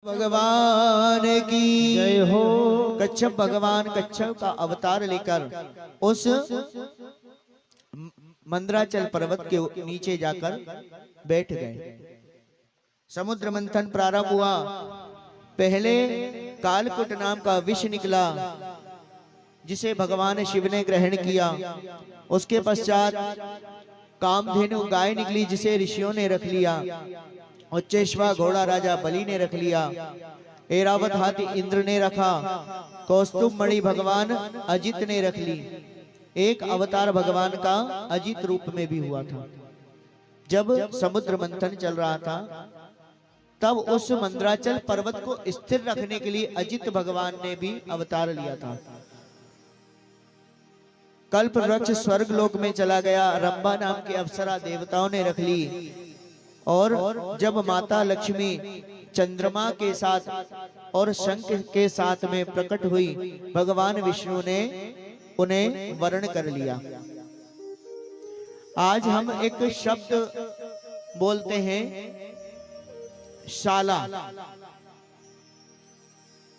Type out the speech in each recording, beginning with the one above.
भगवान की जय हो। कच्छप भगवान कच्छप का अवतार लेकर उस मंदराचल पर्वत के नीचे जाकर बैठ गए। समुद्र मंथन प्रारंभ हुआ। पहले कालकुट नाम का विष निकला जिसे भगवान शिव ने ग्रहण किया। उसके पश्चात कामधेनु गाय निकली जिसे ऋषियों ने रख लिया। उच्चेश्वा घोड़ा राजा बलि ने रख लिया। ऐरावत हाथी इंद्र ने रखा। कौस्तुभ मणि भगवान अजित ने रख ली। एक अवतार भगवान का अजित रूप में भी हुआ था। जब समुद्र मंथन चल रहा था तब उस मंदराचल पर्वत को स्थिर रखने के लिए अजित भगवान ने भी अवतार लिया था। कल्प वृक्ष स्वर्ग लोक में चला गया। रंभा नाम की अप्सरा देवताओं ने रख ली। और जब माता लक्ष्मी चंद्रमा के साथ और शंख के साथ में प्रकट हुई, भगवान विष्णु ने उन्हें वर्ण कर लिया। आज हम एक शब्द बोलते हैं शाला।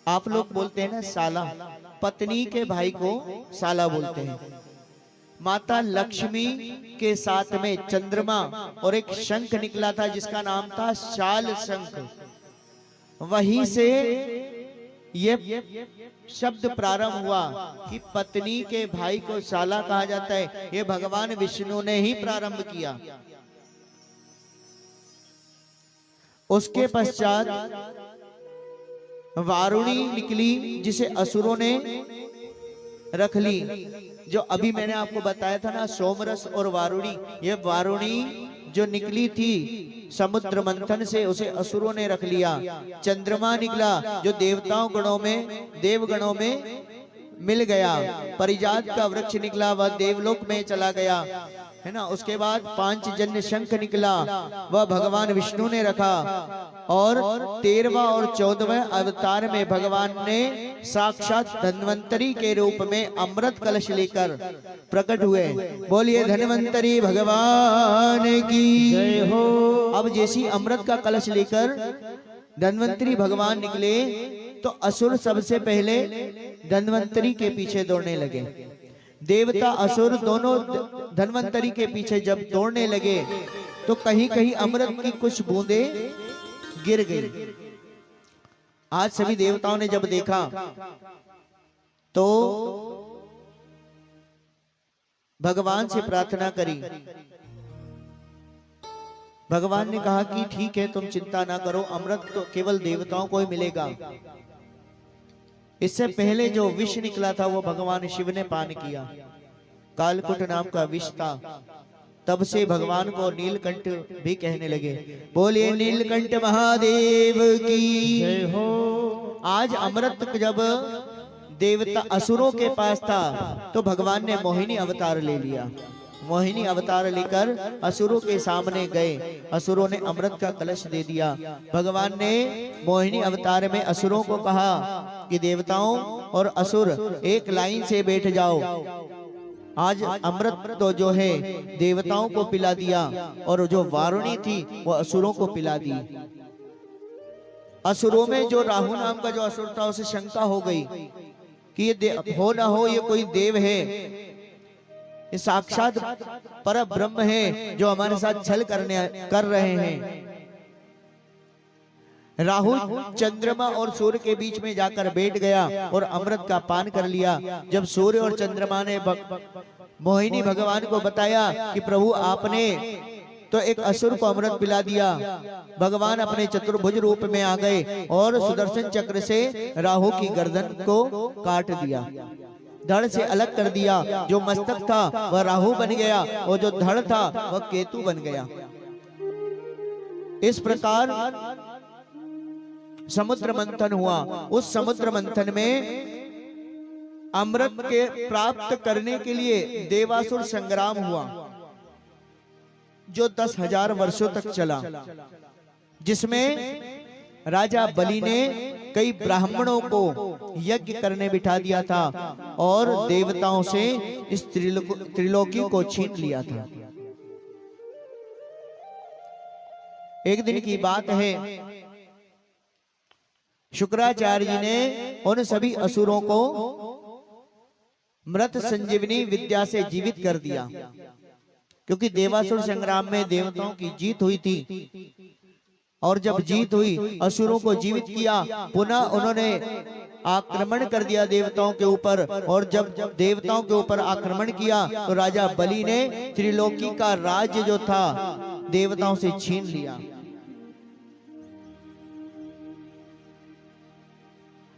आप लोग बोलते हैं ना साला। पत्नी के भाई को साला बोलते हैं। माता लक्ष्मी के साथ में चंद्रमा और एक शंख निकला था जिसका नाम था शाल शंख। वहीं से ये शब्द प्रारंभ हुआ कि पत्नी के भाई को शाला कहा जाता है। ये भगवान विष्णु ने ही प्रारंभ किया। उसके पश्चात वारुणी निकली जिसे असुरों ने रख ली। जो अभी मैंने आपको बताया था ना, सोमरस और वारुणी, ये वारुणी जो निकली थी समुद्र मंथन से, उसे असुरों ने रख लिया। चंद्रमा निकला जो देवताओं गणों में, देवगणों में मिल गया। परिजात का वृक्ष निकला, वह देवलोक में चला गया, है ना। उसके बाद पांचजन्य शंख निकला, वह भगवान विष्णु ने रखा। और 13वां और 14वें अवतार में भगवान ने साक्षात धन्वंतरी के रूप में अमृत कलश लेकर प्रकट हुए। बोलिए धन्वंतरी भगवान की जय हो। अब जैसी अमृत का कलश लेकर धन्वंतरी भगवान निकले तो असुर सबसे पहले धन्वंतरी के पीछे दौड़ने लगे। देवता असुर दोनों धन्वंतरी के पीछे जब दौड़ने लगे तो कहीं कहीं अमृत की कुछ बूंदें गिर गई। आज सभी देवताओं ने जब देखा तो भगवान से प्रार्थना करी। भगवान ने कहा कि ठीक है, तुम चिंता ना करो, अमृत तो केवल देवताओं को ही मिलेगा। इससे पहले जो विष निकला था वो भगवान शिव ने पान किया। कालकुट नाम का विष था। तब से भगवान को नीलकंठ भी कहने लगे। बोलिए नीलकंठ महादेव की जय हो। आज अमृत जब देवता असुरों के पास था तो भगवान ने मोहिनी अवतार ले लिया। मोहिनी अवतार लेकर असुरों के सामने गए। असुरों ने अमृत का कलश दे दिया। भगवान ने मोहिनी अवतार में असुरों को कहा कि देवताओं और असुर एक लाइन से बैठ जाओ। आज अमृत तो जो है देवताओं को पिला दिया और जो वारुणी थी वो असुरों को पिला दी। असुरों में जो राहु नाम का जो असुर था उसे शंका हो गई कि ये हो ना हो ये कोई देव है, ये साक्षात पर ब्रह्म है जो हमारे साथ छल कर रहे हैं। राहु चंद्रमा और सूर्य के बीच में जाकर बैठ गया और अमृत का पान कर लिया। जब सूर्य और चंद्रमा ने मोहिनी भगवान को बताया कि प्रभु आपने तो एक असुर को अमृत पिला दिया, भगवान अपने चतुर्भुज रूप में आ गए और सुदर्शन चक्र से राहु की गर्दन को काट दिया, धड़ से अलग कर दिया। जो मस्तक था वह राहु बन गया और जो धड़ था वह केतु बन गया। इस प्रकार समुद्र मंथन हुआ। उस समुद्र मंथन में अमृत के प्राप्त करने के लिए देवासुर संग्राम हुआ जो 10,000 वर्षों तक चला, जिसमें राजा बलि ने कई ब्राह्मणों को यज्ञ करने बिठा दिया था और देवताओं से इस त्रिलोकी को छीन लिया था। एक दिन की बात है, शुक्राचार्य जी ने उन सभी असुरों को मृत संजीवनी विद्या से जीवित कर दिया, क्योंकि देवासुर संग्राम में देवताओं की जीत हुई थी। और जब जीत हुई, असुरों को जीवित किया, पुनः उन्होंने आक्रमण कर दिया देवताओं के ऊपर। और जब देवताओं के ऊपर आक्रमण किया तो राजा बलि ने त्रिलोकी का राज्य जो था देवताओं से छीन लिया।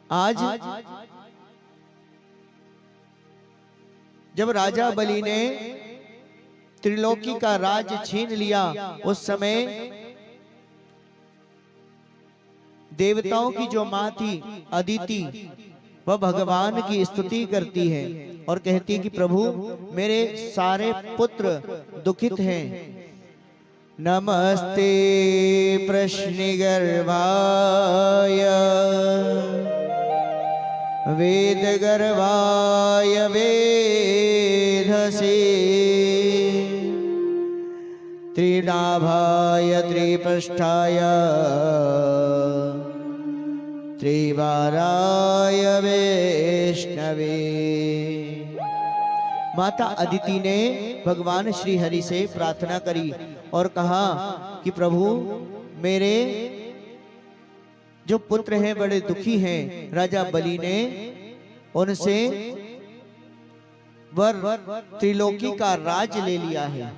आज जब राजा बलि ने त्रिलोकी का राज्य छीन लिया, उस समय देवताओं की जो मां थी अदिति, वह भगवान की स्तुति करती है और कहती है कि प्रभु मेरे सारे पुत्र दुखित हैं। नमस्ते प्रश्निगर्भाय वेदगर्भाय वेधसे त्रिनाभाय त्रिपृष्ठाय त्रिवाराय वैष्णवे। माता अदिति ने भगवान श्री हरि से प्रार्थना करी और कहा कि प्रभु मेरे जो पुत्र हैं बड़े दुखी हैं, राजा बलि ने उनसे वर त्रिलोकी का राज ले लिया है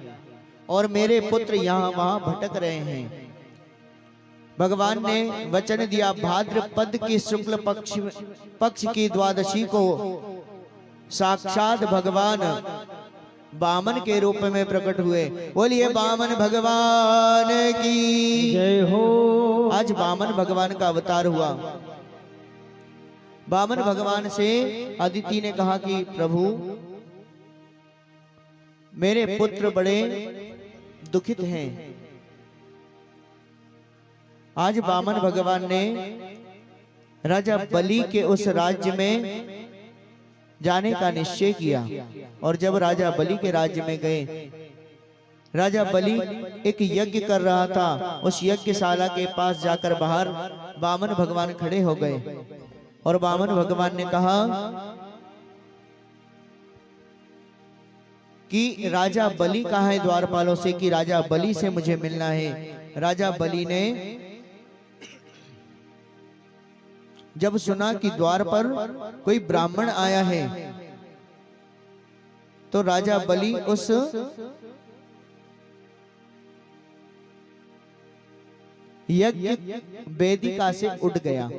और मेरे पुत्र यहाँ वहां भटक रहे हैं। भगवान ने वचन दिया, भाद्रपद की शुक्ल पक्ष की द्वादशी को साक्षात भगवान बामन के रूप में प्रकट हुए। बोलिए बामन भगवान की जय हो। आज बामन भगवान का अवतार हुआ। बामन भगवान से अदिति ने कहा कि प्रभु मेरे पुत्र बड़े दुखित हैं। आज बामन भगवान ने राजा बलि के उस राज्य में जाने का निश्चय किया और जब राजा बलि के राज्य में गए, राजा बलि एक यज्ञ कर रहा था। उस यज्ञशाला के पास जाकर बाहर बामन भगवान खड़े हो गए और बामन भगवान ने कहा कि राजा बलि कहाँ है द्वारपालों से, कि राजा बलि से मुझे मिलना है। राजा बलि ने जब सुना कि द्वार पर कोई ब्राह्मण आया है तो राजा बलि उस यज्ञ वेदिका से उठ गया।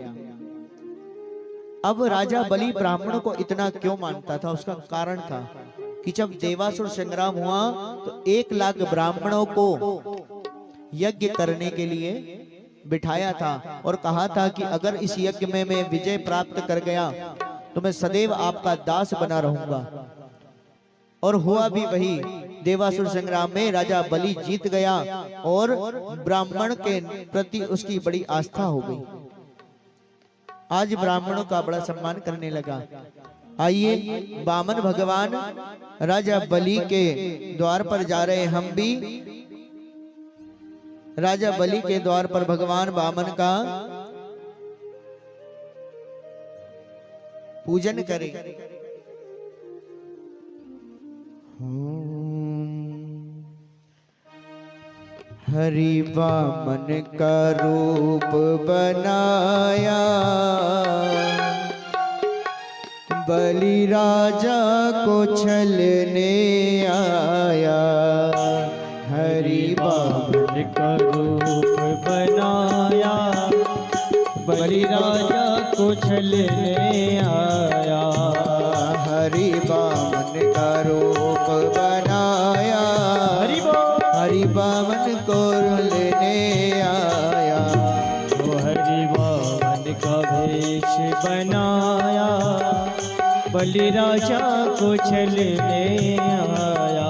अब राजा बलि ब्राह्मणों को इतना क्यों मानता था, उसका कारण था कि जब देवासुर संग्राम हुआ तो 1 लाख ब्राह्मणों को यज्ञ करने के लिए बिठाया था और कहा था कि अगर इस यज्ञ में मैं विजय प्राप्त कर गया तो मैं सदैव आपका दास बना रहूंगा। और हुआ भी वही। देवासुर संग्राम में राजा बलि जीत गया और ब्राह्मण के प्रति उसकी बड़ी आस्था हो गई। आज ब्राह्मणों का बड़ा सम्मान करने लगा। आइए बामन भगवान राजा बलि के द्वार पर जा रहे, हम भी राजा बलि के द्वार पर भगवान बामन का पूजन करें। हरि बामन का रूप बनाया, बलि राजा को छलने आया। हरि बामन का रूप बनाया, बलि राजा को छलने आया। हरि बामन का रूप बनाया, हरि बामन को लेने आया। वो हरि बामन का वेश बनाया, बलि राजा को छलने आया।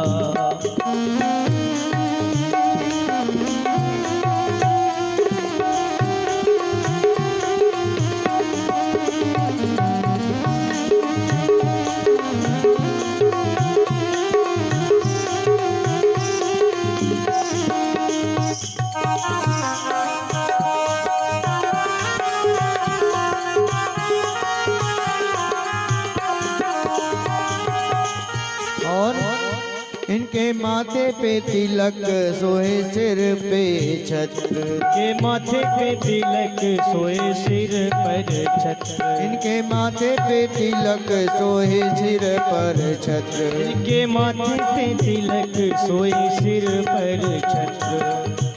इनके माथे पे तिलक सोहे सिर पे छत्र, के माथे पे तिलक सोए सिर पर छत्र, इनके माथे पे तिलक सोहे सिर पर छत्र, इनके माथे पे तिलक सोए सिर पर छत्र,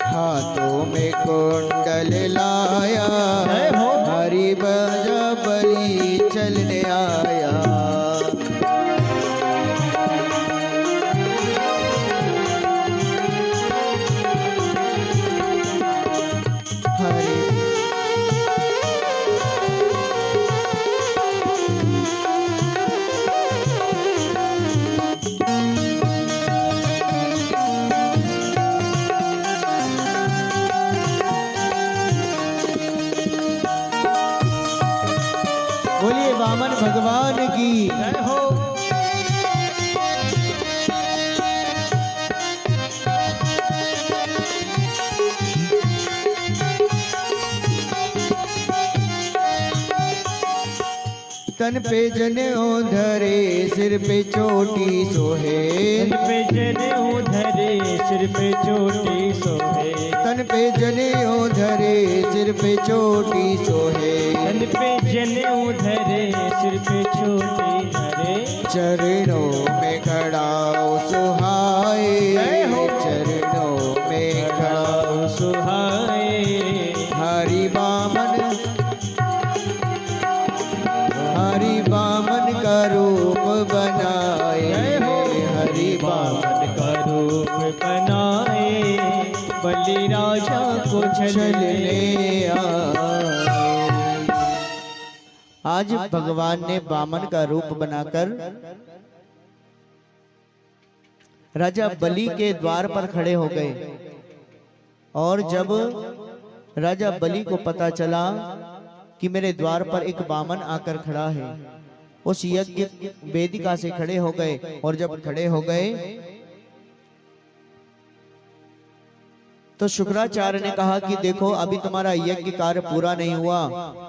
हाथों में कुंडल लाया, जय हो। हरि बजा बलि चलने आया। हरि बोलिए वामन भगवान की। जय हो। तन पे जनेऊ धरे सिर पे चोटी सोहे, तन पे जनेऊ धरे सिर पे चोटी सोहे, तन पे जनेऊ धरे सिर पे चोटी सोहे, तन पे जनेऊ धरे सिर पे चोटी धरे, चरणों में खड़ा सुहाए, जय हो। चरणों में खड़ा सुहाए, हरि वामन, हरि वामन का रूप बनाए, जय हो। हरि वामन वामन का रूप बनाए, बलि राजा को चलने चलने आए। आज भगवान ने वामन का रूप बनाकर राजा बलि के द्वार पर खड़े हो गए। और जब राजा बलि को पता चला कि मेरे द्वार पर एक वामन आकर खड़ा है, उस यज्ञ वेदिका से खड़े हो गए। और जब खड़े हो गए तो शुक्राचार्य ने कहा कि देखो अभी तुम्हारा यज्ञ कार्य पूरा नहीं हुआ,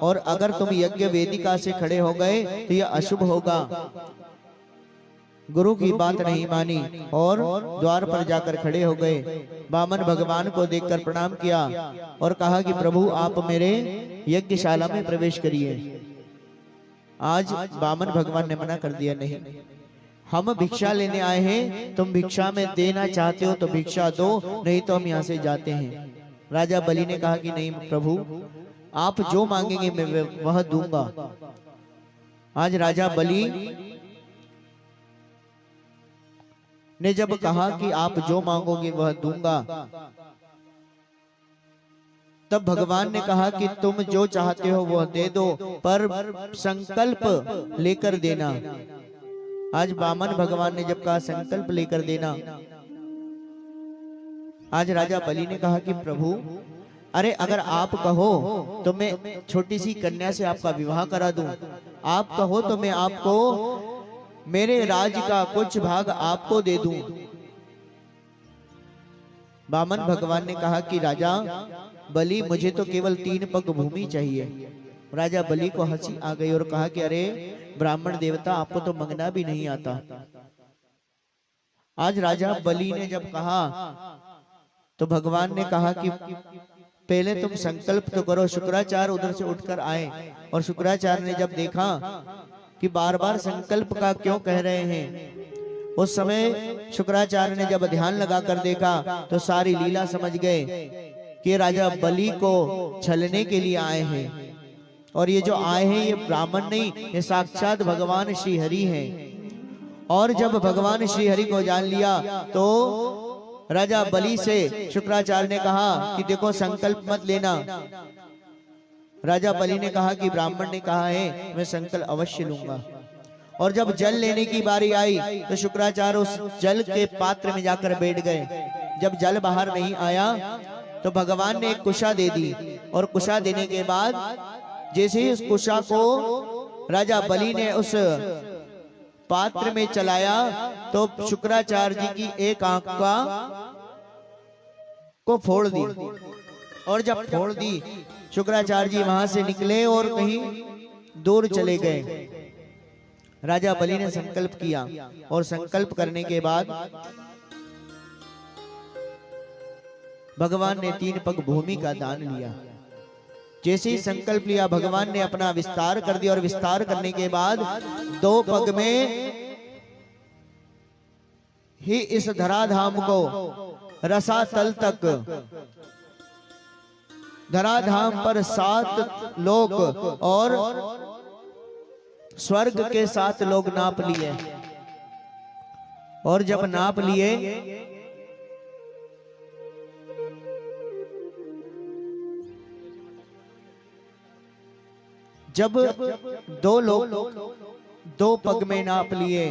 और अगर तुम यज्ञ वेदिका से खड़े हो गए तो यह अशुभ होगा। गुरु की बात नहीं मानी और द्वार पर जाकर खड़े हो गए। वामन भगवान को देखकर प्रणाम किया और कहा कि प्रभु आप मेरे यज्ञशाला में प्रवेश करिए। आज वामन भगवान ने मना कर दिया, नहीं, हम भिक्षा लेने आए हैं, तुम भिक्षा में देना चाहते हो तो भिक्षा दो, नहीं तो हम यहाँ से जाते हैं। राजा बलि ने कहा कि नहीं प्रभु, आप जो मांगेंगे मैं वह दूंगा। आज राजा बलि ने जब कहा कि आप जो मांगोगे वह दूंगा, तब भगवान ने कहा कि तुम जो चाहते हो वह दे दो, पर संकल्प लेकर देना। आज वामन भगवान ने जब कहा संकल्प लेकर देना, आज राजा बलि ने कहा कि प्रभु अरे अगर आप कहो तो मैं छोटी सी कन्या से आपका विवाह करा दूं, आप कहो तो मैं आपको मेरे राज का कुछ भाग आपको दे दूं। वामन भगवान ने कहा कि राजा बलि मुझे तो केवल 3 पग भूमि चाहिए। राजा बलि को हंसी आ गई और कहा कि अरे ब्राह्मण देवता, आपको तो मंगना भी नहीं आता। आज राजा बलि ने जब कहा तो भगवान ने कहा कि पहले तुम संकल्प तो करो। शुक्राचार्य उधर से उठकर आए और शुक्राचार्य ने जब देखा कि बार बार संकल्प का क्यों कह रहे हैं, उस समय शुक्राचार्य ने जब ध्यान लगाकर देखा तो सारी लीला समझ गए कि राजा बलि को छलने के लिए आए हैं। और ये जो आए हैं ये ब्राह्मण नहीं, ये साक्षात भगवान श्री हरि हैं। और जब भगवान श्री हरि को जान लिया तो राजा बलि से शुक्राचार्य ने कहा कि देखो संकल्प मत लेना। राजा बलि ने कहा कि ब्राह्मण ने कहा है मैं संकल्प अवश्य लूंगा। और जब जल लेने की बारी आई तो शुक्राचार्य उस जल के पात्र में जाकर बैठ गए। जब जल बाहर नहीं आया तो भगवान ने एक कुशा दे दी, और कुशा देने के बाद जैसे ही उस कुशा को राजा बलि ने उस पात्र में चलाया तो शुक्राचार्य जी की एक आंख को फोड़ दी। और जब फोड़ दी शुक्राचार्य जी वहां से निकले और कहीं दूर चले गए। राजा बलि ने संकल्प किया और संकल्प करने के बाद भगवान ने 3 पग भूमि का दान लिया। जैसे ही संकल्प लिया भगवान ने अपना विस्तार कर दिया और विस्तार करने के बाद 2 पग में ही इस धराधाम को रसातल तक, धराधाम पर 7 लोक और स्वर्ग के 7 लोग नाप लिए। और जब नाप लिए जब 2 लोग 2 पग में नाप लिए,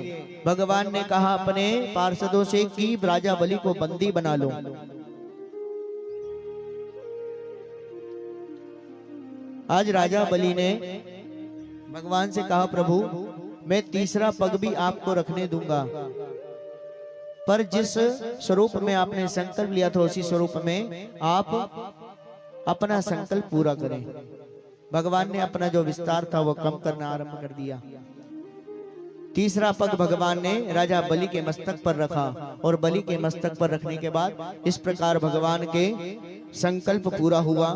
भगवान ने कहा अपने पार्षदों से कि राजा बलि को बंदी बना लो। आज राजा बलि ने भगवान से कहा प्रभु मैं 3रा पग भी आपको रखने दूंगा, पर जिस स्वरूप में आपने संकल्प लिया था उसी स्वरूप में आप अपना संकल्प पूरा करें। भगवान ने अपना जो विस्तार था वो कम करना आरंभ कर दिया। 3रा पग भगवान ने राजा बलि के मस्तक पर रखा और बलि के मस्तक पर रखने के बाद इस प्रकार भगवान के संकल्प पूरा हुआ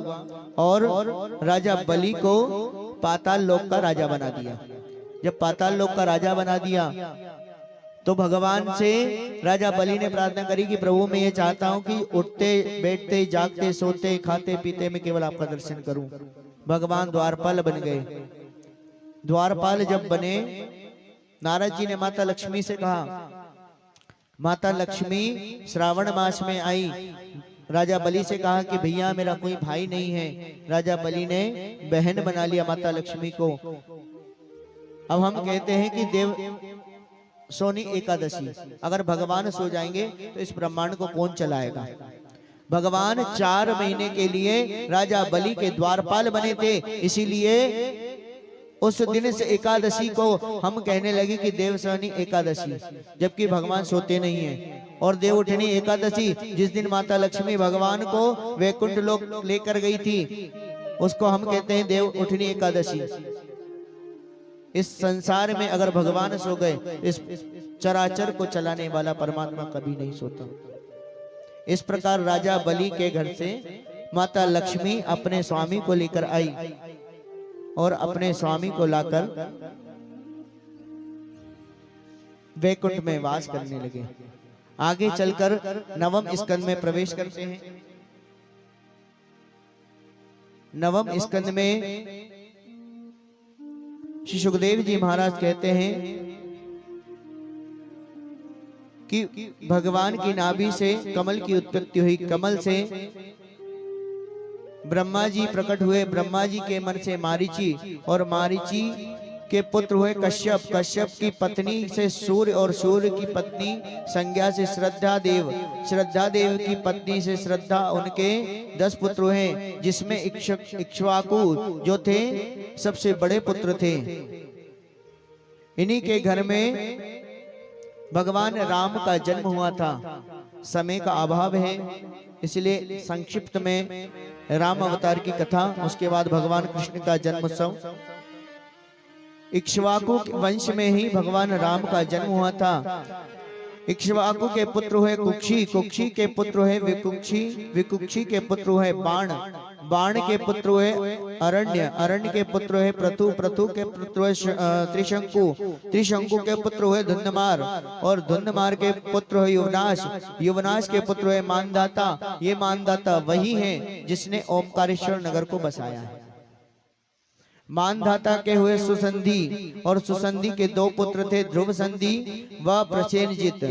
और राजा बलि को पाताल लोक का राजा बना दिया। जब पाताल लोक का राजा बना दिया तो भगवान से राजा बलि ने प्रार्थना करी कि प्रभु मैं ये चाहता हूं कि उठते बैठते जागते सोते खाते पीते में केवल आपका दर्शन करूं। भगवान द्वारपाल बन गए। द्वारपाल जब बने, नारद जी ने माता लक्ष्मी से कहा, माता लक्ष्मी श्रावण मास में आई, राजा बलि से कहा कि भैया मेरा कोई भाई नहीं है। राजा बलि ने बहन बना लिया माता लक्ष्मी को। अब हम कहते हैं कि देव सोनी एकादशी, अगर भगवान सो जाएंगे तो इस ब्रह्मांड को कौन चलाएगा। भगवान 4 महीने के लिए राजा बलि के द्वारपाल बने थे, इसीलिए उस दिन से एकादशी को हम कहने लगे कि देवसोनी एकादशी, जबकि भगवान सोते नहीं हैं। और देवउठनी एकादशी जिस दिन माता लक्ष्मी भगवान को वैकुंठ लोक लेकर गई थी उसको हम कहते हैं देवउठनी एकादशी। इस संसार में अगर भगवान सो गए, इस चराचर को चलाने वाला परमात्मा कभी नहीं सोता। इस प्रकार राजा बलि के घर से माता लक्ष्मी अपने स्वामी को लेकर आई और अपने स्वामी को लाकर वैकुंठ में वास करने लगे। आगे चलकर 9वें स्कंद में प्रवेश करते हैं। 9वें स्कंद में श्री सुखदेव जी महाराज कहते हैं कि भगवान की नाभि से कमल की उत्पत्ति हुई, कमल से ब्रह्मा जी प्रकट हुए, ब्रह्मा जी के मन से मारीची और मारीची के पुत्र हुए कश्यप, कश्यप की पत्नी से सूर्य और सूर्य की पत्नी संज्ञा से श्रद्धा देव, श्रद्धा देव की पत्नी से श्रद्धा, उनके 10 पुत्र हुए जिसमें इक्ष्वाकु जो थे सबसे बड़े पुत्र थे। इन्हीं के घर में भगवान राम का जन्म हुआ था। समय का अभाव है इसलिए संक्षिप्त में राम अवतार की कथा, उसके बाद भगवान कृष्ण का जन्मोत्सव। इक्ष्वाकु वंश में ही भगवान राम का जन्म हुआ था। इक्ष्वाकु के पुत्र हुए कुक्षी, कुक्षी के पुत्र हुए विकुक्षी, विकुक्षी के पुत्र हुए बाण, बाण के पुत्र हुए अरण्य, अरण्य के पुत्र हुए पृथु, पृथु के पुत्र हुए त्रिशंकु, त्रिशंकु के पुत्र हुए धुंधमार और धुंधमार के पुत्र हुए युवनाश, युवनाश के पुत्र हुए मानदाता। ये मानदाता वही है जिसने ओमकारेश्वर नगर को बसाया है। मानधाता के हुए सुसंधि और सुसंधि के 2 पुत्र थे, ध्रुव संधि व प्रसेनजित।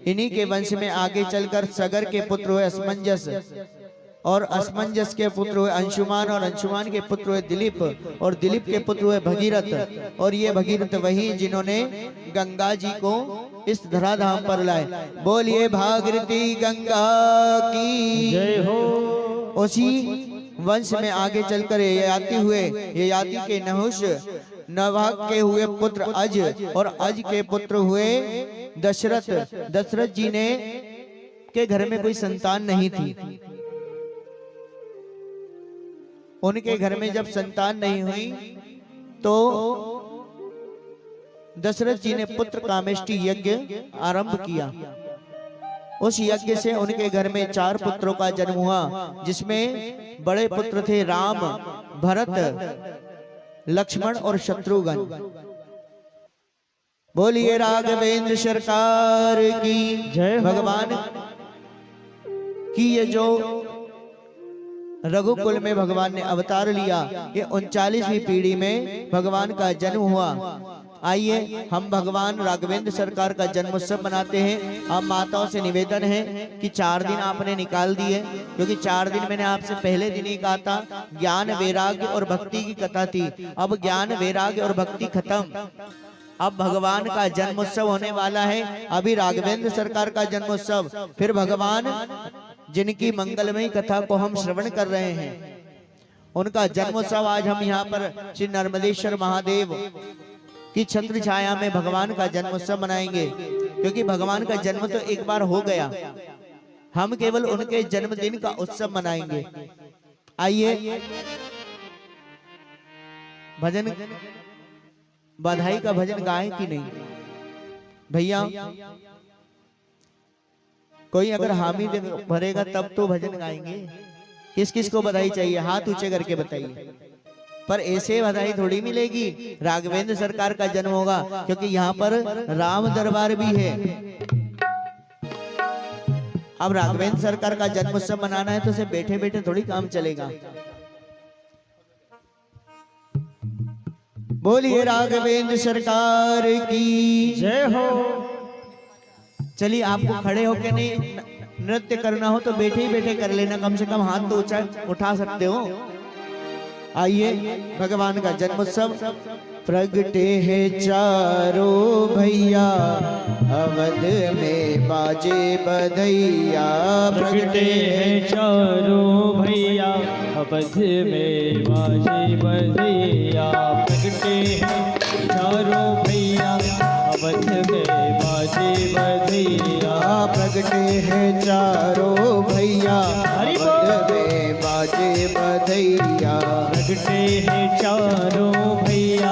इन्हीं के वंश में आगे चलकर सगर के पुत्र हुए असमंजस और असमंजस के पुत्र हुए अंशुमान और अंशुमान के पुत्र हुए दिलीप और दिलीप के पुत्र हुए भगीरथ। और ये भगीरथ वही जिन्होंने गंगा जी को इस धराधाम पर लाए। बोलिए भागीरथी गंगा की जय हो। उसी वंश में आगे चलकर ये याति के नहुष, नवाह के हुए पुत्र अज और अज के पुत्र हुए दशरथ। दशरथ जी ने के घर में कोई संतान नहीं थी। उनके घर में जब संतान नहीं हुई तो दशरथ जी ने पुत्र कामेष्टि यज्ञ आरंभ किया उस यज्ञ से उनके घर में 4 पुत्रों का जन्म हुआ, जिसमें बड़े पुत्र थे राम, भरत, लक्ष्मण और शत्रुघ्न। बोलिए राघवेंद्र सरकार की जय हो। भगवान की ये जो रघुकुल में भगवान ने अवतार लिया, ये 39वीं पीढ़ी में भगवान का जन्म हुआ। आइए हम भगवान राघवेंद्र सरकार का जन्मोत्सव मनाते हैं। आप माताओं से निवेदन है कि 4 दिन आपने निकाल दिए, क्योंकि 4 दिन मैंने आपसे पहले दिन ही कहा था ज्ञान वैराग्य और भक्ति की कथा थी। अब ज्ञान वैराग्य और भक्ति खत्म, अब भगवान का जन्मोत्सव होने वाला है। अभी राघवेंद्र सरकार का जन्मोत्सव, फिर भगवान जिनकी मंगलमयी कथा को हम श्रवण कर रहे हैं, उनका जन्मोत्सव आज हम यहाँ पर श्री नर्मदेश्वर महादेव की छत्र छाया में भगवान का जन्मोत्सव मनाएंगे। क्योंकि भगवान का जन्म तो एक बार हो गया, हम केवल उनके जन्मदिन का उत्सव मनाएंगे। आइए भजन, बधाई का भजन गाएं कि नहीं भैया? कोई अगर हामी भरेगा तब तो भजन गाएंगे। किस किस को बधाई चाहिए हाथ ऊंचे करके बताइए। पर ऐसे बधाई थोड़ी मिलेगी, राघवेंद्र सरकार का जन्म होगा, क्योंकि यहाँ पर राम दरबार भी है। अब राघवेंद्र सरकार का जन्मोत्सव मनाना है तो सिर्फ बैठे बैठे थोड़ी काम चलेगा। बोलिए राघवेंद्र सरकार की जय हो। चलिए आपको खड़े होकर नहीं नृत्य करना हो तो बैठे ही बैठे कर लेना, कम से कम हाथ तो ऊंचा उठा सकते हो। आइए भगवान का जन्मोत्सव। प्रगटे हैं चारों भैया अवध में बाजे बधैया, प्रगटे हैं चारों भैया अवध में बाजे बधैया, प्रगटे हैं चारों भैया अवध में बाजे बधैया, प्रगटे हैं चारों भैया अवध में बाजे बधैया, प्रगटे हैं चारों भैया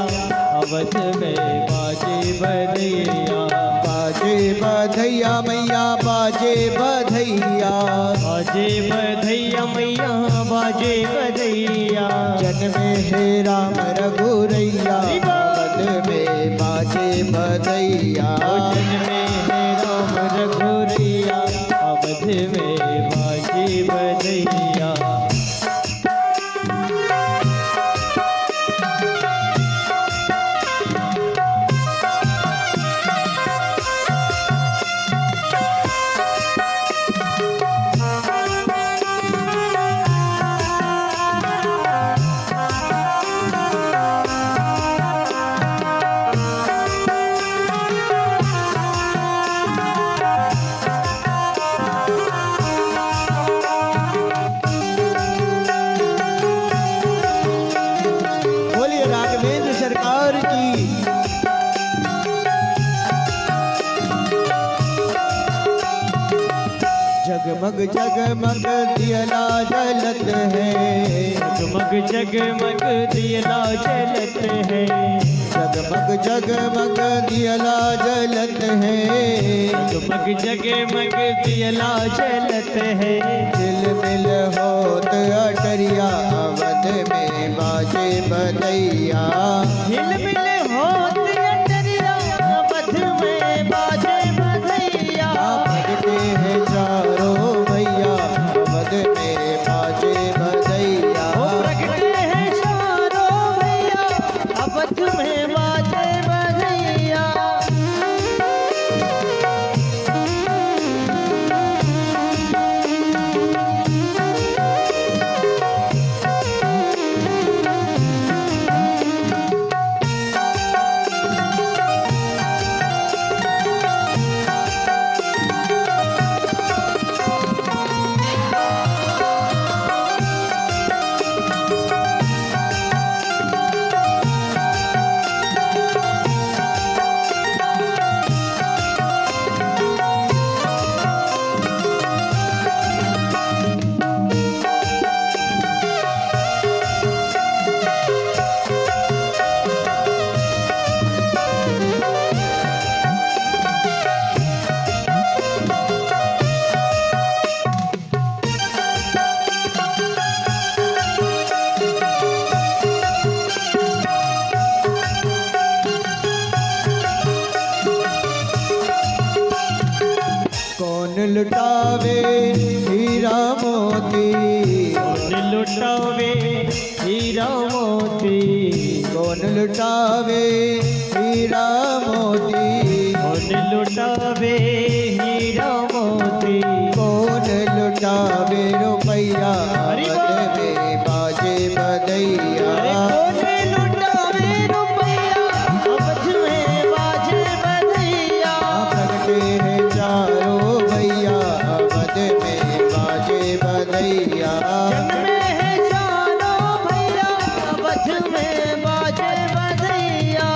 अवध में बाजे बधैया, बाजे बधैया मैया बाजे बधैया, बाजे बधैया मैया बाजे बधैया, जन्मे है राम रघुरैया अवध में बाजे बधैया, जन्मे है राम रघुरैया अवध में बाजे बधैया। बोलिए राघवेंद्र सरकार की। जगमग जगमग दियला जलत है, जगमग जगमग दियला जलत है, जगमग जगमग दियला जलत है, जगमग जगमग दियला जलत है, झिलमिल होत अटरिया अवध में बाजे बधैया, झिलमिल होत अटरिया अवध में बाजे बधैया, प्रगटे हैं चारों भैया अवध में बाजे बधैया, प्रगटे हैं चारों भैया अवध में बाजे बधैया। लुटावे हीरा मोती, कौन लुटावे हीरा मोती, कौन लुटावे हीरा मोती, कौन लुटावे हीरा मोती, कौन लुटावे रुपैया मद में बाजे बधैया, अरे कौन लुटावे रुपया अवध में बाजे बधैया, प्रगटे हैं चारों भैया मद में बाजे बधैया, जन्मे हैं चारों भैया अवध में बाजे बधैया।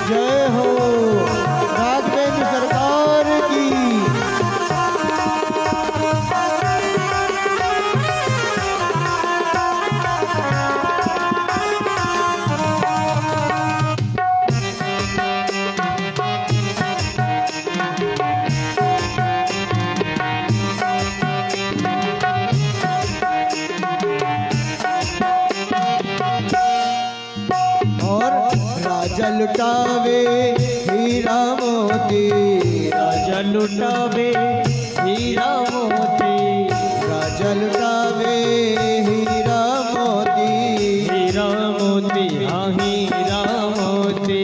जय हो राघवेंद्र सरकार की। और राजा लुटावे हीरा मोती, राजा लुटावे हीरा मोती, राजा लुटावे हीरा मोती, हीरा मोती हाँ हीरा मोती,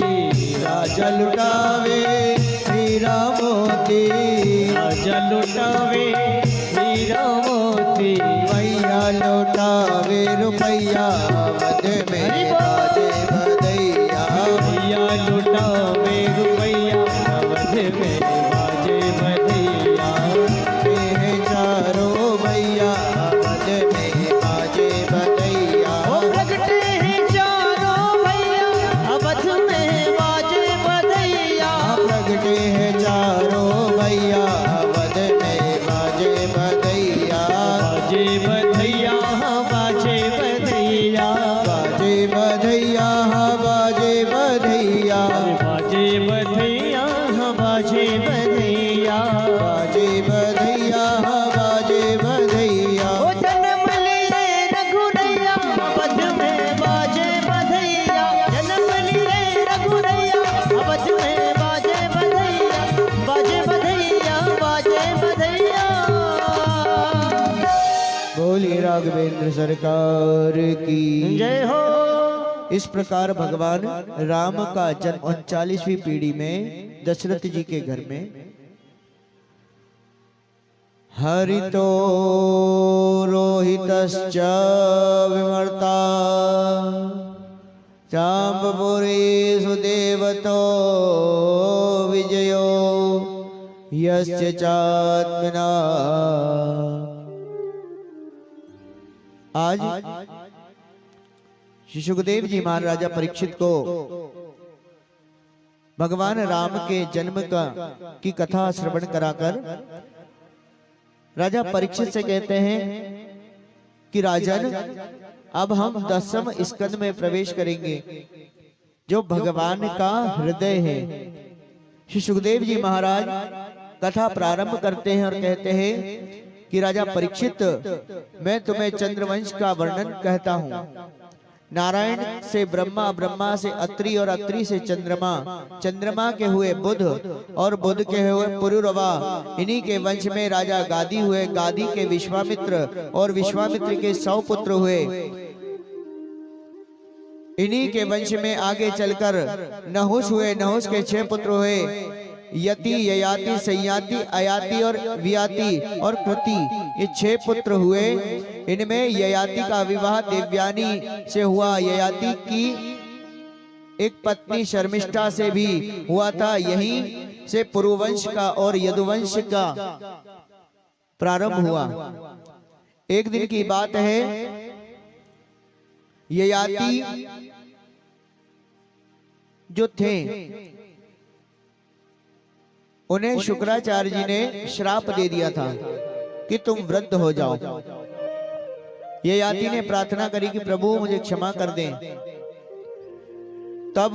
राजा लुटावे हीरा मोती, राजा लुटावे हीरा मोती, भैया लुटावे रुपैया मद में बाजे बधैया, भैया लुटावे रुपैया अवध में बाजे बधैया, हैं चारों भैया मद में बाजे बधैया, ओ प्रगटे हैं चारों भैया अवध में बाजे बधैया, प्रगटे हैं चारों भैया मद में बाजे बधैया, बाजे बधैया बाजे बधैया, बाजे बधैया बाजे बधैया, बाजे बधैया बाजे बधैया, बाजे बधैया बाजे बधैया, ओ जन्म लिए रघुरैया अवध में बाजे बधैया, जन्म लिए रघुरैया अवध में बाजे बधैया, बाजे बधैया बाजे बधैया। बोली राघवेंद्र सरकार की जय हो। इस प्रकार भगवान राम का जन्म 39वीं पीढ़ी में दशरथ जी के घर में हरितो रोहितश्च विमर्ता चाम्बपुरी सुदेवतो विजयो यस्य चात्मना। आज श्री सुखदेव जी महाराजा परीक्षित को भगवान राम के जन्म की कथा श्रवण कराकर राजा परीक्षित से कहते हैं कि राजन, अब हम 10वें स्कंद में प्रवेश करेंगे जो भगवान का हृदय है। श्री सुखदेव जी महाराज कथा प्रारंभ करते हैं और कहते हैं कि राजा परीक्षित, मैं तुम्हें चंद्रवंश का वर्णन कहता हूँ। नारायण से ब्रह्मा, ब्रह्मा से अत्रि और अत्रि से चंद्रमा, चंद्रमा के हुए बुध और बुध के हुए पुरुरवा। इन्हीं के वंश में राजा गादी हुए, गादी के विश्वामित्र और विश्वामित्र के 100 पुत्र हुए। इन्हीं के वंश में आगे चलकर नहुष हुए, नहुष के 6 पुत्र हुए, यति, ययाति, संयाति, अयाति और वियाति और कृति, ये 6 पुत्र हुए। इनमें ययाति का विवाह देवयानी से हुआ। ययाति की एक पत्नी शर्मिष्ठा से भी हुआ था। यहीं से पुरुवंश का और यदुवंश का प्रारंभ हुआ। एक दिन की बात है, ययाति जो थे उन्हें शुक्राचार्य जी ने श्राप दे दिया था कि तुम वृद्ध हो जाओ। ययाति ने प्रार्थना करी कि प्रभु मुझे क्षमा कर दें। तब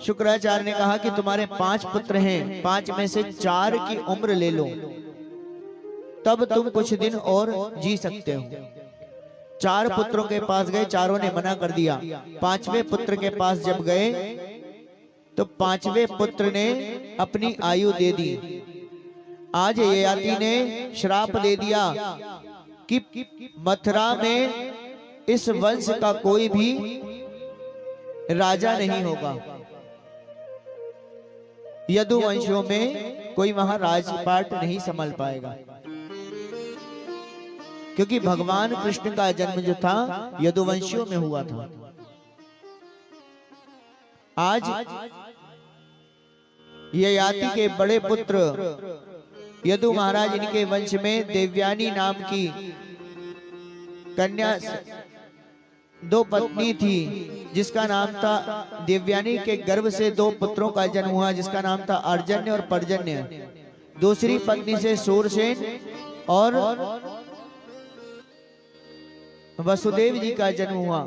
शुक्राचार्य ने कहा कि तुम्हारे 5 पुत्र हैं, 5 में से 4 की उम्र ले लो, तब तुम कुछ दिन और जी सकते हो। 4 पुत्रों के पास गए, चारों ने मना कर दिया। 5वें पुत्र के पास जब गए तो 5वें पुत्र ने अपनी आयु दे दी। आज ययाति ने श्राप दे दिया कि मथुरा में इस वंश का कोई भी राजा नहीं होगा, यदुवंशियों में कोई वहां राजपाट नहीं संभाल पाएगा, क्योंकि भगवान कृष्ण का जन्म जो था यदुवंशियों में हुआ था। आज ययाति के बड़े पुत्र यदु महाराज, इनके वंश में देवयानी नाम की कन्या 2 पत्नी थी, जिसका नाम था देवयानी के गर्भ से 2 पुत्रों का जन्म हुआ, जिसका नाम था अर्जन्य और पर्जन्य। दूसरी पत्नी से सूरसेन और वसुदेव जी का जन्म हुआ।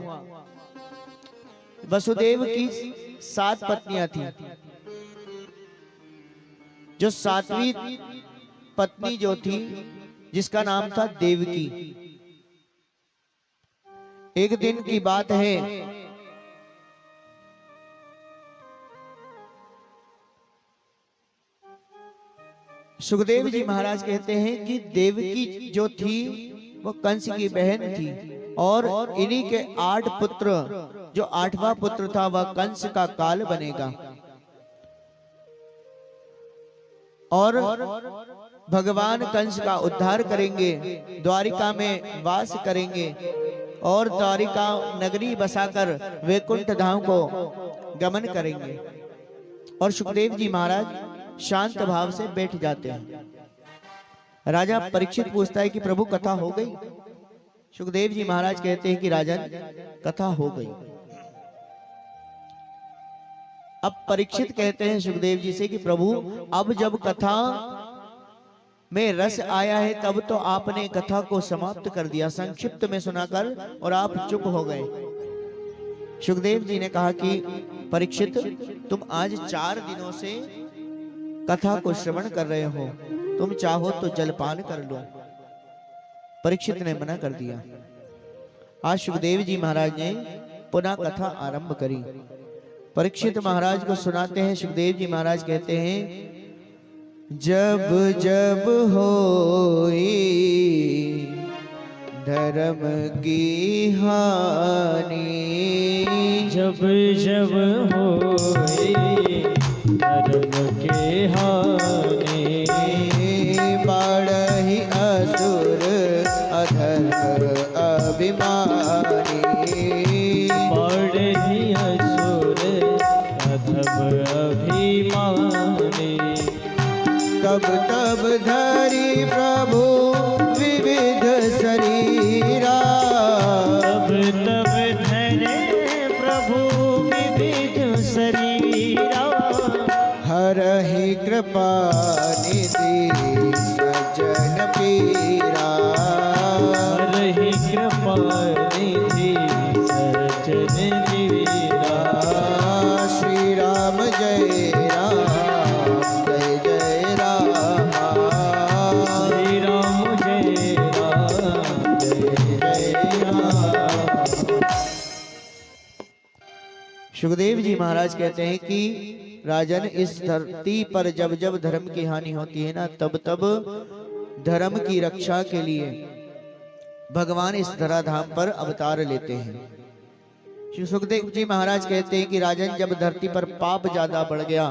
वसुदेव की 7 पत्नियां थी, जो 7वीं पत्नी जो थी जिसका नाम था देवकी। एक दिन की बात है, सुखदेव जी महाराज कहते हैं कि देवकी जो थी वो कंस की बहन थी, और इन्हीं के 8 पुत्र, जो 8वां पुत्र था वह कंस का काल बनेगा, और भगवान कंस का उद्धार करेंगे, द्वारिका में वास करेंगे और द्वारिका नगरी बसाकर वैकुंठ धाम को गमन करेंगे। और सुखदेव जी महाराज शांत भाव से बैठ जाते हैं। राजा परीक्षित पूछता है कि प्रभु कथा हो गई? सुखदेव जी महाराज कहते हैं कि राजन कथा हो गई। अब परीक्षित कहते हैं सुखदेव जी से कि प्रभु अब जब कथा में रस आया है तब तो आपने कथा को समाप्त कर दिया, संक्षिप्त में सुनाकर, और आप चुप हो गए। सुखदेव जी ने कहा कि परीक्षित तुम आज 4 दिनों से कथा को श्रवण कर रहे हो, तुम चाहो तो जलपान कर लो। परीक्षित ने मना कर दिया। आज सुखदेव जी महाराज ने पुनः कथा आरंभ करी। परीक्षित महाराज को सुनाते हैं। सुखदेव जी महाराज कहते हैं, जब जब होई धर्म की हानि, जब जब होई धर्म की हानि, बढ़हि असुर अधर्म अभिमानी, बढ़हि असुर अधर्म अभिमानी, तब तब धरी प्रभु विविध शरीरा, तब तब धरे प्रभु विविध शरीरा, हरहि कृपा निधि सज्जन पीरा, हरहि कृपा निधि सज्जन पीरा, श्री राम जय राम जय जय राम, श्री राम जय राम जय जय राम। सुखदेव जी महाराज कहते हैं कि राजन, इस धरती पर जब जब धर्म की हानि होती है ना, तब तब धर्म की रक्षा के लिए भगवान इस धराधाम पर अवतार लेते हैं। श्री सुखदेव जी महाराज कहते हैं कि राजन, जब धरती पर पाप ज्यादा बढ़ गया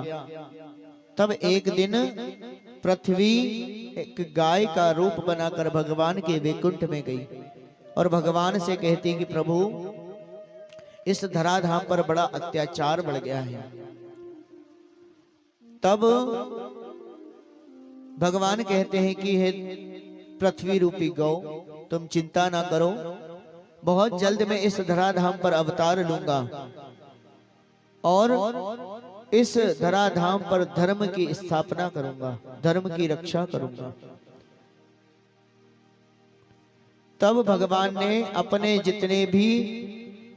तब एक दिन पृथ्वी एक गाय का रूप बनाकर भगवान के वैकुंठ में गई और भगवान से कहती कि प्रभु इस धराधाम पर बड़ा अत्याचार बढ़ गया है। तब भगवान कहते हैं कि हे पृथ्वी रूपी गौ, तुम चिंता ना करो, बहुत जल्द मैं इस धराधाम पर अवतार लूंगा और इस धराधाम पर धर्म की स्थापना करूंगा, धर्म की रक्षा करूंगा। तब भगवान ने अपने जितने भी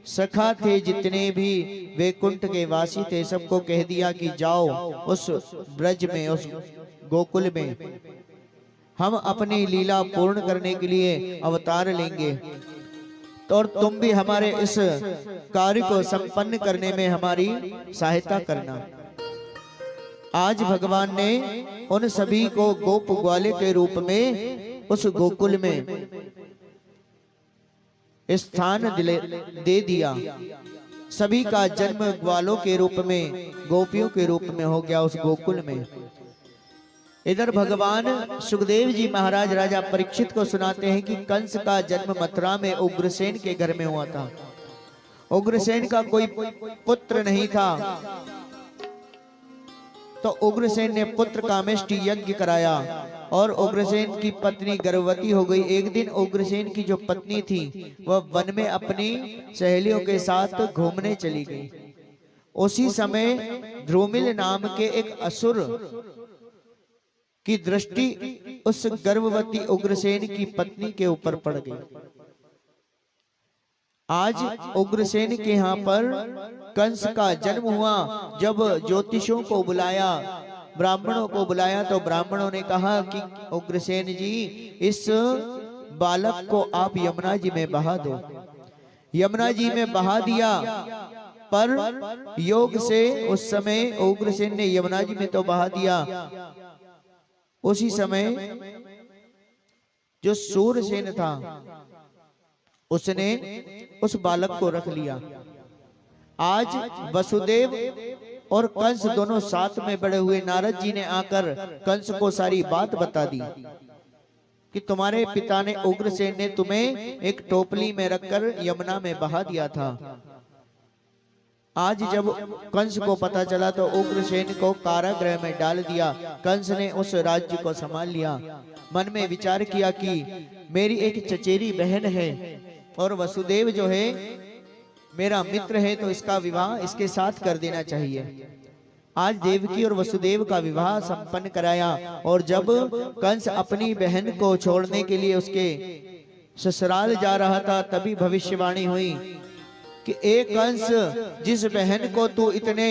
सखा थे जितने भी वैकुंठ के वासी थे, सबको कह दिया कि जाओ उस ब्रज में, उस गोकुल में हम अपनी लीला पूर्ण करने के लिए अवतार लेंगे, तो और तुम भी हमारे इस कार्य को संपन्न करने में हमारी सहायता करना। आज भगवान ने उन सभी को गोप ग्वाले के रूप में उस गोकुल में स्थान दे दिया। सभी का जन्म ग्वालों के रूप में, गोपियों के रूप में हो गया उस गोकुल में। इधर भगवान सुखदेव जी महाराज राजा परीक्षित को सुनाते हैं कि कंस का जन्म मथुरा में उग्रसेन के घर में हुआ था। उग्रसेन का कोई पुत्र नहीं था, तो उग्रसेन ने पुत्र कामेष्टि यज्ञ कराया और उग्रसेन की पत्नी गर्भवती हो गई। एक दिन उग्रसेन की जो पत्नी थी वह वन में अपनी सहेलियों के साथ घूमने चली गई। उसी समय ध्रुमिल नाम के एक असुर की दृष्टि उस गर्भवती उग्रसेन की पत्नी के ऊपर पड़ गई। आज उग्रसेन के यहाँ पर कंस का जन्म हुआ। जब ज्योतिषों को बुलाया, ब्राह्मणों को बुलाया, तो ब्राह्मणों ने कहा कि उग्रसेन जी, इस बालक को आप यमुना जी में बहा दो। यमुना जी में बहा दिया, पर योग से उस समय उग्रसेन ने यमुना जी में तो बहा दिया, उसी समय जो सूरसेन था उसने उस बालक को रख लिया। आज वसुदेव और कंस दोनों साथ में बड़े हुए। नारद जी ने आकर कंस को सारी बात बता दी कि तुम्हारे पिता ने, उग्रसेन ने तुम्हें एक टोपली में रखकर यमुना में बहा दिया था। आज जब कंस को पता चला तो उग्रसेन को कारागृह में डाल दिया। कंस ने उस राज्य को संभाल लिया। मन में विचार किया कि मेरी एक चचेरी बहन है और वसुदेव जो है मेरा मित्र है, तो इसका विवाह इसके साथ कर देना चाहिए। आज देवकी और वसुदेव का विवाह संपन्न कराया। और जब कंस अपनी बहन को छोड़ने के लिए उसके ससुराल जा रहा था, तभी भविष्यवाणी हुई कि एक कंस, जिस बहन को तू इतने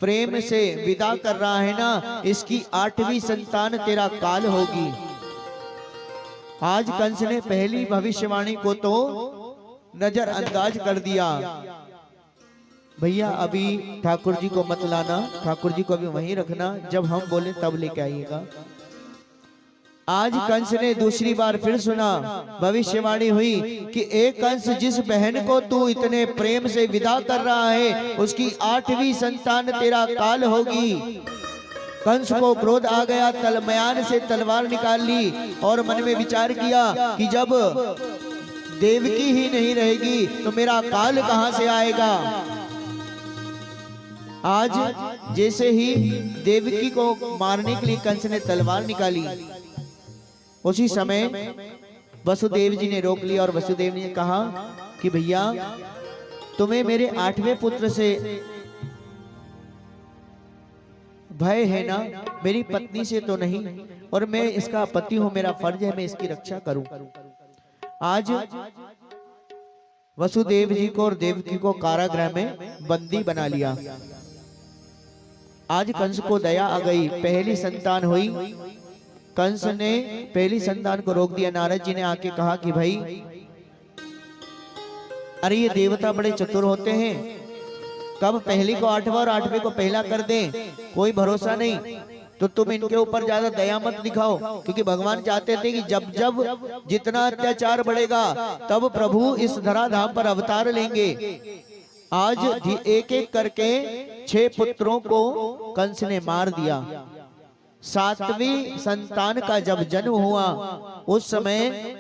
प्रेम से विदा कर रहा है ना, इसकी 8वीं संतान तेरा काल होगी। आज कंस ने पहली भविष्यवाणी को तो नजरअंदाज कर दिया। भैया अभी ठाकुर जी को मत लाना, ठाकुर जी को अभी वहीं रखना, जब हम बोले तब लेके आइएगा। आज कंस ने दूसरी बार फिर सुना, भविष्यवाणी हुई कि एक कंस, जिस बहन को तू इतने प्रेम से विदा कर रहा है, उसकी 8वीं संतान तेरा काल होगी। कंस को क्रोध आ गया, तलमयान से तलवार निकाल ली और मन में विचार किया कि जब देवकी ही नहीं रहेगी तो मेरा काल कहां से आएगा। आज जैसे ही देवकी को मारने के लिए कंस ने तलवार निकाली, उसी समय वसुदेव जी ने रोक लिया और वसुदेव ने कहा कि भैया तुम्हें मेरे 8वें पुत्र से भय है ना, मेरी पत्नी से तो नहीं, और मैं इसका पति हूं, मेरा फर्ज है मैं इसकी रक्षा करूं। आज वसुदेव जी को और देवकी को कारागृह में बंदी बना लिया। आज कंस को दया आ गई, पहली संतान हुई। कंस ने पहली संतान को रोक दिया। नारद जी ने आके कहा कि भाई, अरे ये देवता बड़े चतुर होते हैं, कब पहली को 8वां और 8वें को पहला कर दें, कोई भरोसा नहीं। तो तुम इनके ऊपर ज्यादा दया मत दिखाओ, क्योंकि भगवान चाहते थे कि जब जब जितना अत्याचार बढ़ेगा तब प्रभु इस धराधाम पर अवतार लेंगे। आज एक एक करके 6 पुत्रों को कंस ने मार दिया। 7वीं संतान का जब जन्म हुआ, उस समय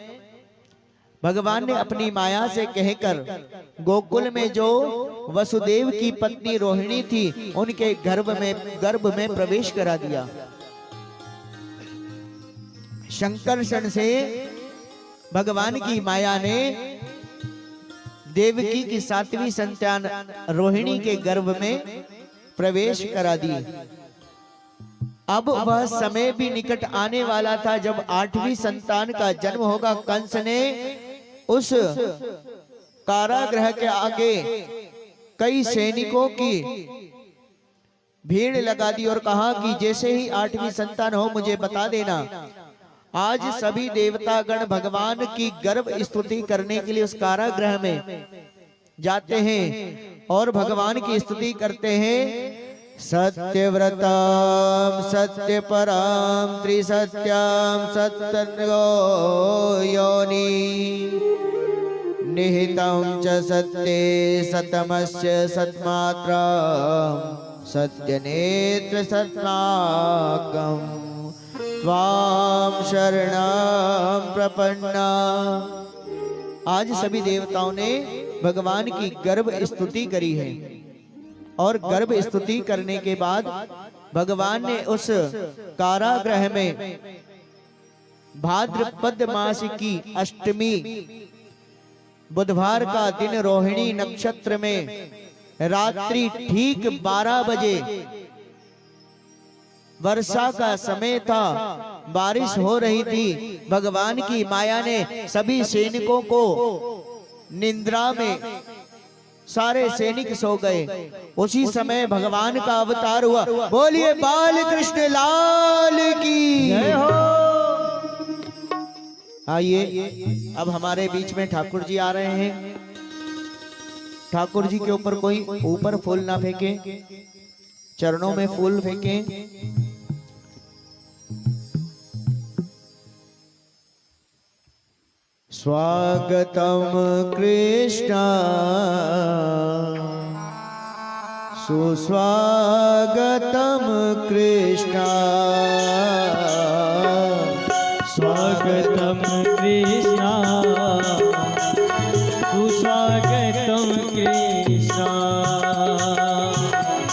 भगवान ने अपनी माया से कहकर गोकुल में जो वसुदेव की पत्नी रोहिणी थी, उनके गर्भ में प्रवेश करा दिया। शंकरषण से भगवान की माया ने देवकी की 7वीं संतान रोहिणी के गर्भ में प्रवेश करा दी। अब वह समय भी निकट आने वाला था जब 8वीं संतान का जन्म होगा। कंस ने उस कारागृह के आगे कई सैनिकों की भीड़ लगा दी और कहा कि जैसे ही 8वीं संतान हो मुझे बता देना। आज सभी देवतागण भगवान की गर्भ स्तुति करने के लिए उस कारागृह में जाते हैं और भगवान की स्तुति करते हैं। सत्यव्रताम सत्यपराम त्रिसत्याम सत्यो योनि निहितं च सत्ये सतमस्य सत्मात्रा सत्यनेत्र सत्नाकं त्वां शरणं प्रपन्ना। आज सभी देवताओं ने भगवान की गर्भ स्तुति करी है और गर्भ स्तुति करने के बाद भगवान ने उस कारागृह में भाद्रपद मास की अष्टमी बुधवार का दिन रोहिणी नक्षत्र में रात्रि ठीक 12 बजे वर्षा का समय था, बारिश हो रही थी। भगवान की माया ने सभी सैनिकों को निद्रा में, सारे सैनिक सो गए। उसी समय भगवान का अवतार हुआ। बोलिए बाल कृष्ण लाल की जय हो। आइए अब हमारे बीच में ठाकुर जी आ रहे हैं। ठाकुर जी के ऊपर कोई ऊपर फूल ना फेंके, चरणों में फूल फेंके। स्वागतम कृष्ण सुस्वागतम कृष्ण स्वागतम कृष्ण सुस्वागतम कृष्ण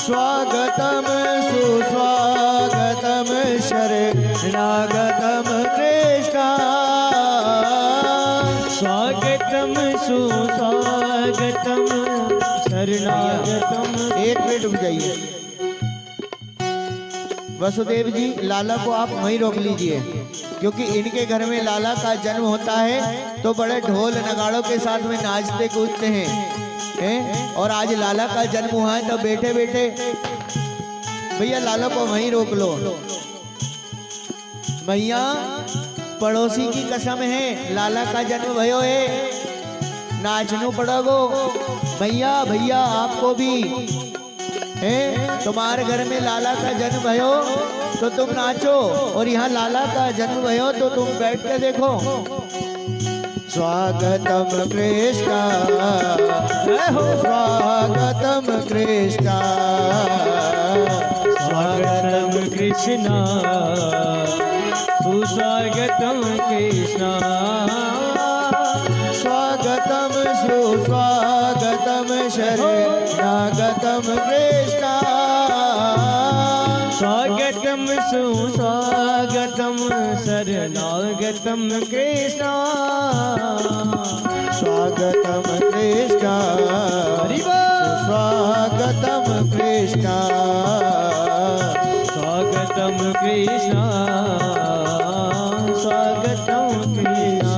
स्वागतम सुस्वागतम शरणागतम कृष्ण स्वागतम सुस्वागतम शरणागतम। 1 मिनट रुक जाइए। वसुदेव जी, लाला को आप वहीं रोक लीजिए, क्योंकि इनके घर में लाला का जन्म होता है तो बड़े ढोल नगाड़ों के साथ में नाचते कूदते हैं, और आज लाला का जन्म हुआ है तो बैठे बैठे भैया लाला को वहीं रोक लो। भैया पड़ोसी की कसम है, लाला का जन्म भयो है, नाचनू पड़ोगो। भैया भैया आपको भी है, तुम्हारे घर में लाला का जन्म भयो तो तुम नाचो, और यहाँ लाला का जन्म भयो तो तुम बैठ के देखो। स्वागतम कृष्ण स्वागतम कृष्ण स्वागतम कृष्ण सुस्वागतम कृष्ण स्वागतम सुस्वागतम शरणागतम कृष्ण स्वागतम सुस्वागतम शरणागतम कृष्ण स्वागतम कृष्ण स्वागतम कृष्ण स्वागतम कृष्ण स्वागतम कृष्ण।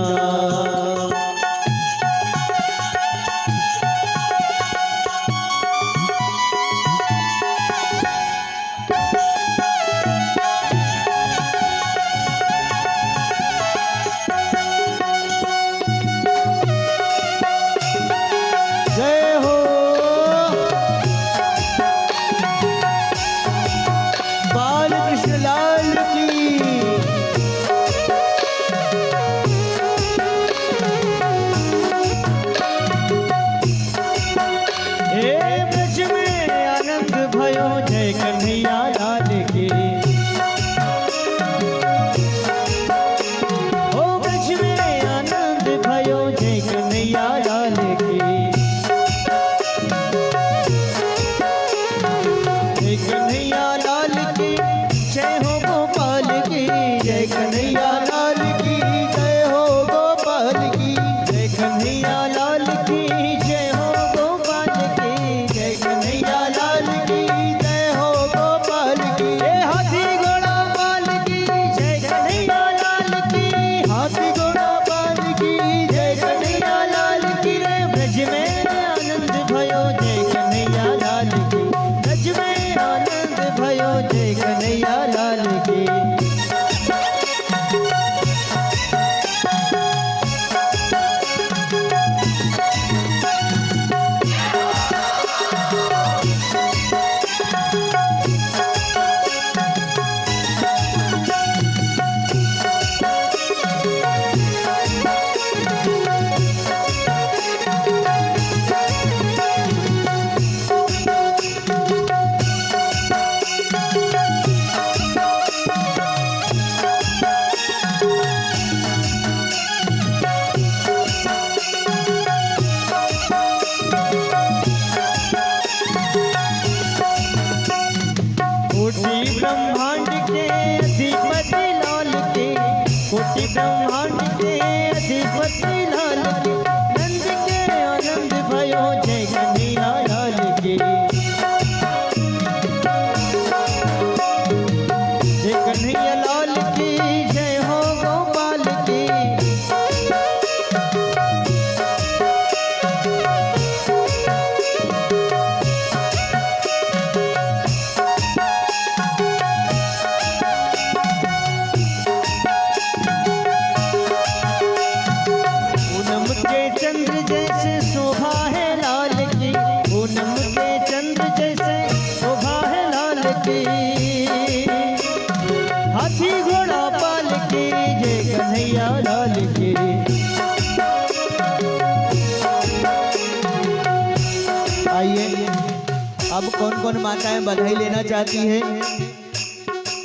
अब कौन कौन माताएं बधाई लेना चाहती है?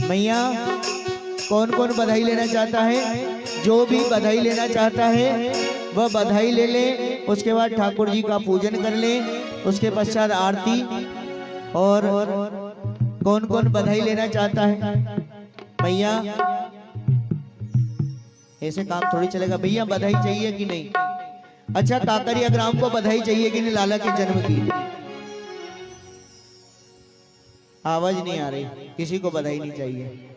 मैया कौन कौन बधाई लेना चाहता है? जो भी बधाई लेना चाहता है वह बधाई ले ले। उसके बाद ठाकुर जी का पूजन कर ले, उसके पश्चात आरती। और कौन कौन बधाई लेना चाहता है? भैया ऐसे काम थोड़ी चलेगा। भैया बधाई चाहिए कि नहीं? अच्छा, काकरिया ग्राम को बधाई चाहिए कि नहीं लाला के जन्म की? आवाज नहीं आ रही, किसी को बधाई नहीं चाहिए।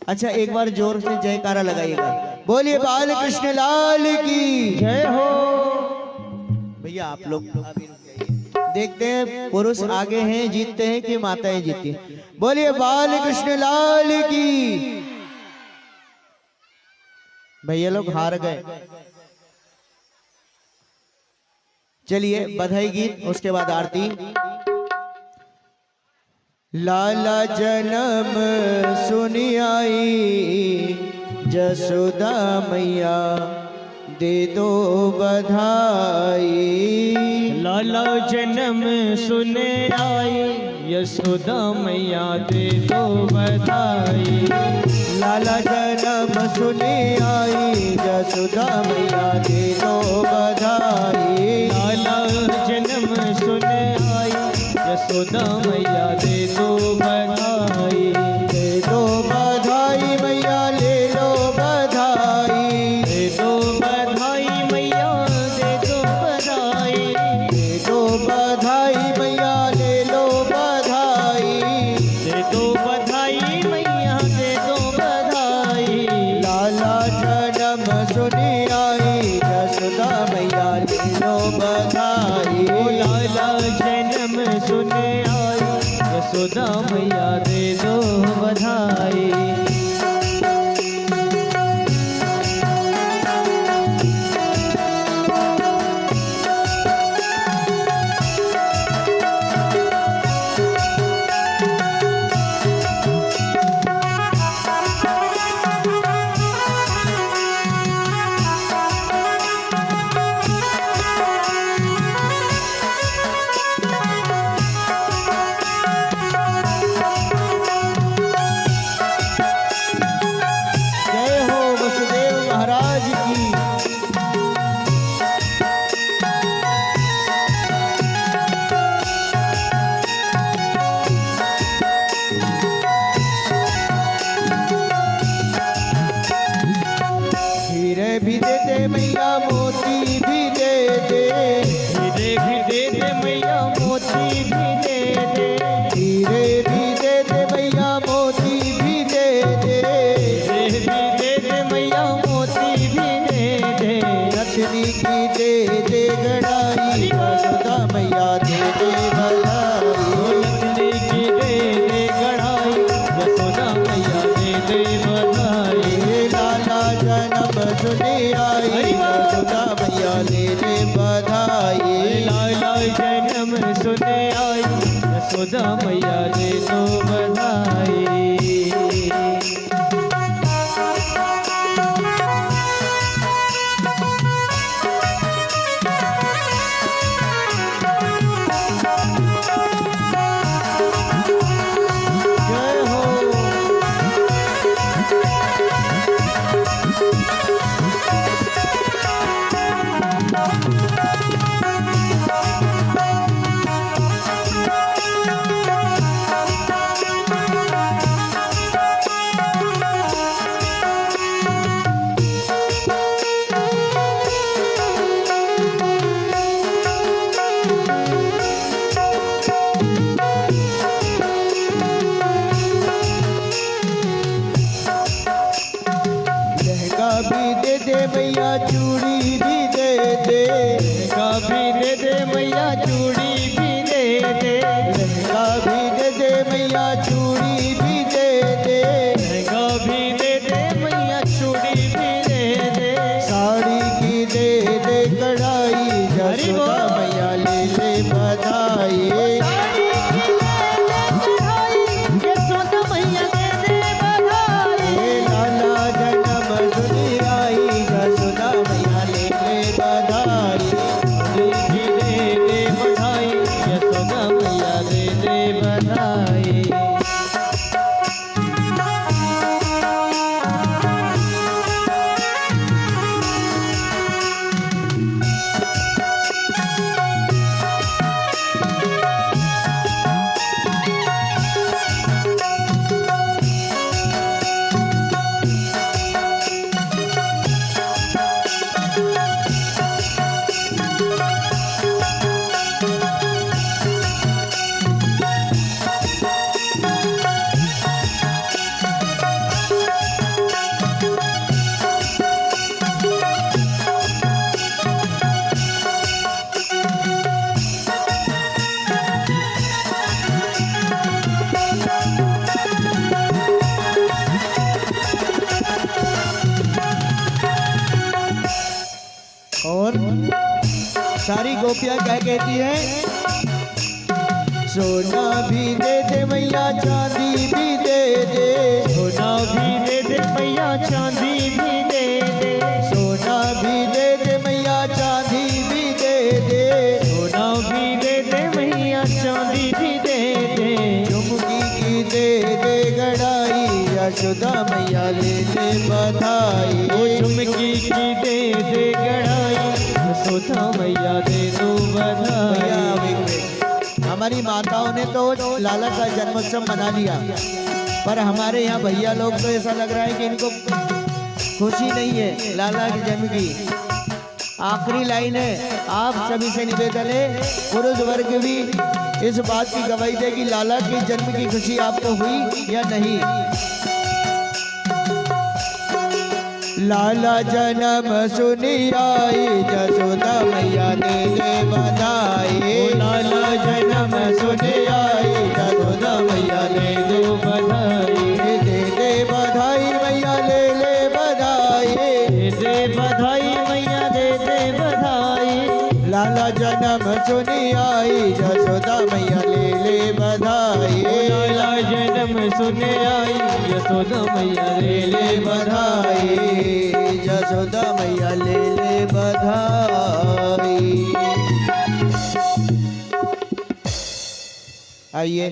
अच्छा, एक बार जोर से जयकारा लगाइएगा। बोलिए बाल कृष्ण लाल की जय हो। भैया आप लोग देखते हैं पुरुष आगे हैं जीतते हैं कि माताएं जीतती हैं। बोलिए बाल कृष्ण लाल की। भैया लोग हार गए। चलिए बधाई गीत, उसके बाद आरती। लाला जन्म सुनी आई, जसोदा मैया दे दो बधाई। लाला जन्म सुने आई, यशोदा मैया दे दो बधाई। लाला जन्म सुनी आई, जसोदा मैया दे दो बधाई। लाला जन्म सुने आई, यशोदा मैया दे दो बधाई। दे दो बधाई मैया ले लो बधाई। दे दो बधाई मैया दे दो बधाई। दे दो बधाई मैया ले लो बधाई। दे दो बधाई मैया दे दो बधाई। लाला जन्म सुनी आई, जसोदा मैया ले लो बधाई। लाला जन्म सुने आई, यशोदा मैया दे दो बधाई। जय हो वसुदेव महाराज की। हीरे भी दे दे मैया, मोती भी दे दे। हीरे भी दे दे मैया, मोती भी दे दे। हीरे भी दे दे मैया, मोती भी दे दे। हीरे भी दे दे मैया, मोती भी दे दे। रत्नी की दे दे गड़ाई, यशोदा मैया दे दे बधाई। लकड़ी की दे दे गढ़ाई, यशोदा मैया दे दे बधाई। लाला जन्म सुनी आई, यशोदा मैया ले ले बधाई। लाला जन्म सुने आई, यशोदा मैया दे दो बधाई। जय हो। लहंगा भी दे दे मैया, चूड़ी भी दे दे। लहंगा भी दे दे मैया, चूड़ी भी दे दे। लहंगा भी दे दे मैया, चूड़ी भी दे दे। लहंगा भी दे दे मैया, चूड़ी भी दे दे। साड़ी की दे दे कढ़ाई, यशोदा मैया ले ले बधाई। यशोदा मैया दे दे बधाई। लाला जन्म सुनी आई, यशोदा मैया ले सारी गोपियां क्या कहती है? सोना भी दे दे मैया, चांदी भी दे दे। सोना भी दे दे मैया, चांदी भी दे दे। सोना भी दे दे मैया, चांदी भी दे दे। सोना भी दे दे मैया, चांदी भी दे दे। झुमकी की दे दे गड़ाई, यशोदा मैया ले ले बधाई। वो झुमकी की दे दे गड़ाई, यशोदा मैया दे दो बधाई। हमारी माताओं ने तो लाला का जन्मोत्सव मना लिया, पर हमारे यहाँ भैया लोग तो ऐसा लग रहा है कि इनको खुशी नहीं है लाला के जन्म की। आखिरी लाइन है, आप सभी से निवेदन है, पुरुष वर्ग भी इस बात की गवाही दे कि लाला के जन्म की खुशी आपको हुई या नहीं। लाला जन्म सुनी आई, यशोदा मैया दे दे बधाई। लाला जन्म सुने आई, यशोदा मैया ले दे दो बधाई। दे दे बधाई मैया ले ले बधाई। दे दे बधाई मैया, दे दे बधाई। लाला जन्म सुनी आई, यशोदा मैया ले ले बधाई। लाला जन्म सुने आई, यशोदा मैया ले ले बधाई, यशोदा मैया ले ले बधाई। आइए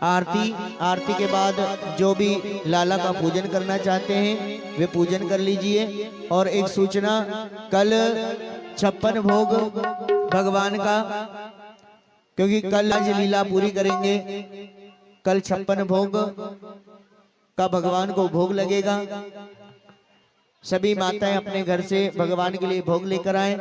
आरती के बाद जो भी लाला का पूजन करना चाहते हैं वे पूजन कर लीजिए। और एक सूचना, कल 56 भोग भगवान का, क्योंकि कल आज लीला पूरी करेंगे, कल 56 भोग का भगवान को भोग लगेगा। सभी माताएं अपने घर से भगवान के लिए भोग लेकर आए।